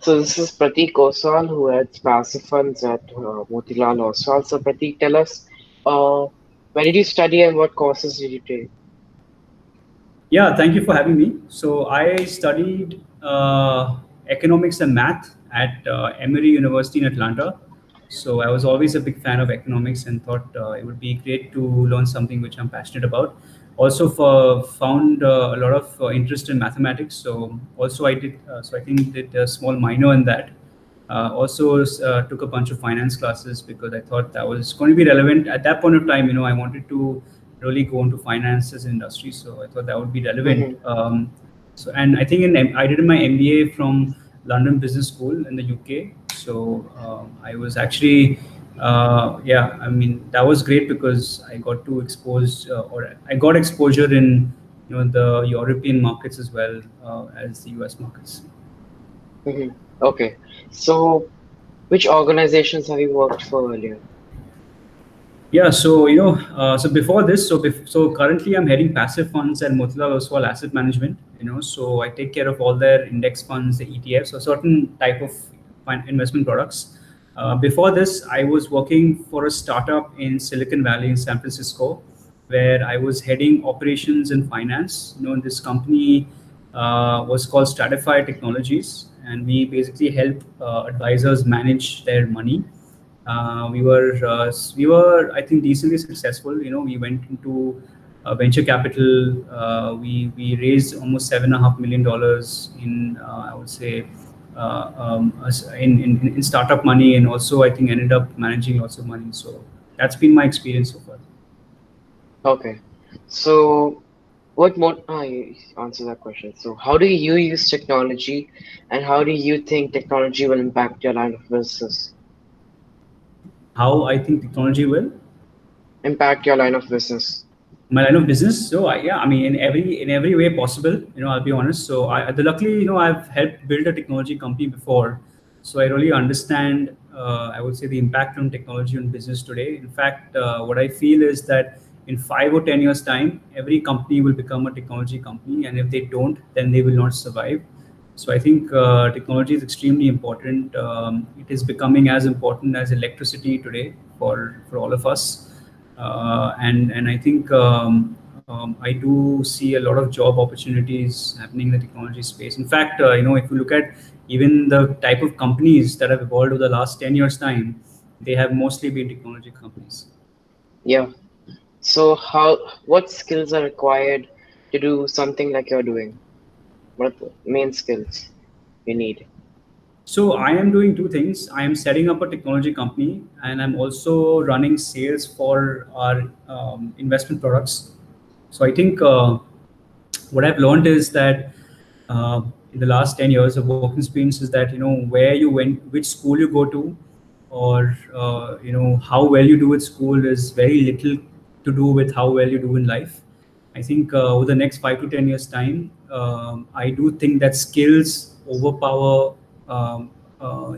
So this is Pratik Oswal who heads passive funds at Motilal Oswal. So Pratik, tell us, uh, where did you study and what courses did you take? Yeah, thank you for having me. So I studied economics and math at Emory University in Atlanta. So I was always a big fan of economics and thought it would be great to learn something which I'm passionate about. Also, found a lot of interest in mathematics. So also I did. So I think did a small minor in that. Also took a bunch of finance classes because I thought that was going to be relevant at that point of time. I wanted to really go into finance as an industry, so I thought that would be relevant. Hmm. And I think I did my MBA from London Business School in the UK. So I was actually, yeah, I mean that was great because I got to expose or I got exposure in the European markets as well as the US markets. Hmm. Okay. So which organizations have you worked for earlier? Yeah, so so before this, so currently I'm heading passive funds at Motilal Oswal Asset Management. So I take care of all their index funds, the ETFs, or certain type of investment products. Before this, I was working for a startup in Silicon Valley in San Francisco, where I was heading operations and finance. This company was called Stratify Technologies, and we basically help advisors manage their money. We were I think decently successful. We went into venture capital. We raised almost $7.5 million in I would say in startup money, and also I think ended up managing lots of money. So that's been my experience so far. Okay. So what more? You answer that question. So how do you use technology, and how do you think technology will impact your line of business? How I think technology will Impact your line of business. my line of business. So yeah, I mean, in every way possible. I'll be honest. So luckily, I've helped build a technology company before, so I really understand. I would say the impact on technology on business today. In fact, what I feel is that in 5 or 10 years' time, every company will become a technology company, and if they don't, then they will not survive. So I think technology is extremely important. It is becoming as important as electricity today for all of us, and I think I do see a lot of job opportunities happening in the technology space. In fact, if you look at even the type of companies that have evolved over the last 10 years' time, they have mostly been technology companies. Yeah. So what skills are required to do something like you're doing? What are the main skills you need? So I am doing two things. I am setting up a technology company, and I'm also running sales for our investment products. So I think what I've learned is that in the last 10 years of work experience is that where you went, which school you go to, or how well you do at school is very little to do with how well you do in life. I think over the next 5 to 10 years time, I do think that skills overpower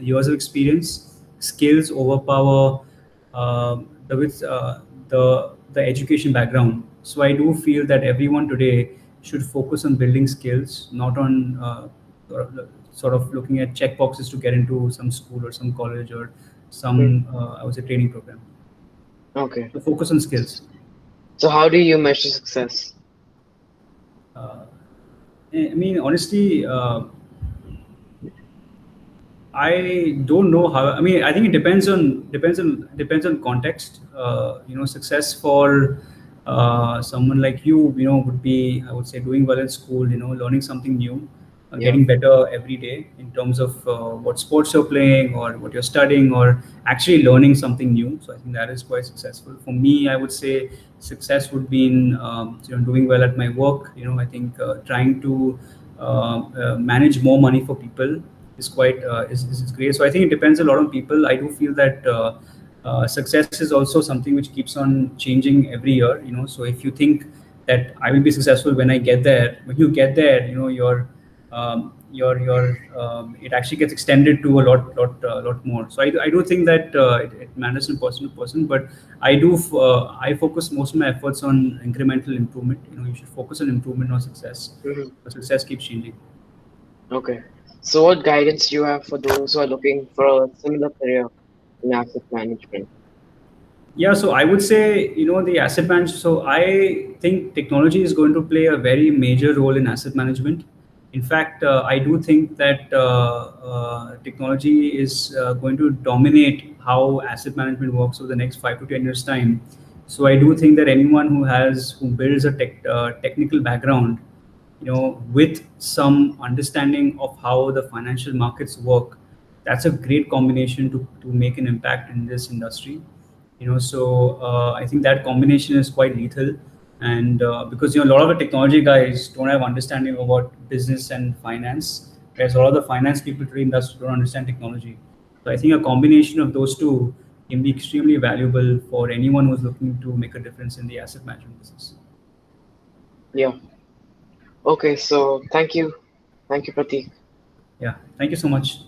years of experience. Skills overpower the education background. So I do feel that everyone today should focus on building skills, not on sort of looking at check boxes to get into some school or some college or Hmm. some I would say training program. Okay. So focus on skills. So how do you measure success? Uh, I mean, honestly, I don't know how. I mean, I think it depends on context. Success for someone like you, would be, I would say, doing well in school. Learning something new, Yeah. getting better every day in terms of what sports you're playing or what you're studying, or actually learning something new. So I think that is quite successful. For me, I would say success would be in doing well at my work. I think trying to manage more money for people is quite is great. So I think it depends a lot on people. I do feel that success is also something which keeps on changing every year. So if you think that I will be successful when I get there, when you get there, it actually gets extended to a lot more. So I do think that it matters from person to person, but I focus most of my efforts on incremental improvement. You should focus on improvement, not success. Hmm. But success keeps changing. Okay. So, what guidance do you have for those who are looking for a similar career in asset management? Yeah, so I would say, the asset management. So I think technology is going to play a very major role in asset management. In fact, I do think that technology is going to dominate how asset management works over the next 5 to 10 years time. So I do think that anyone who builds a technical background, with some understanding of how the financial markets work, that's a great combination to make an impact in this industry. I think that combination is quite lethal. And because a lot of the technology guys don't have understanding about business and finance, whereas a lot of the finance people today in the industry don't understand technology. So I think a combination of those two can be extremely valuable for anyone who's looking to make a difference in the asset management business. Yeah. Okay, so thank you. Thank you, Pratik. Yeah, thank you so much.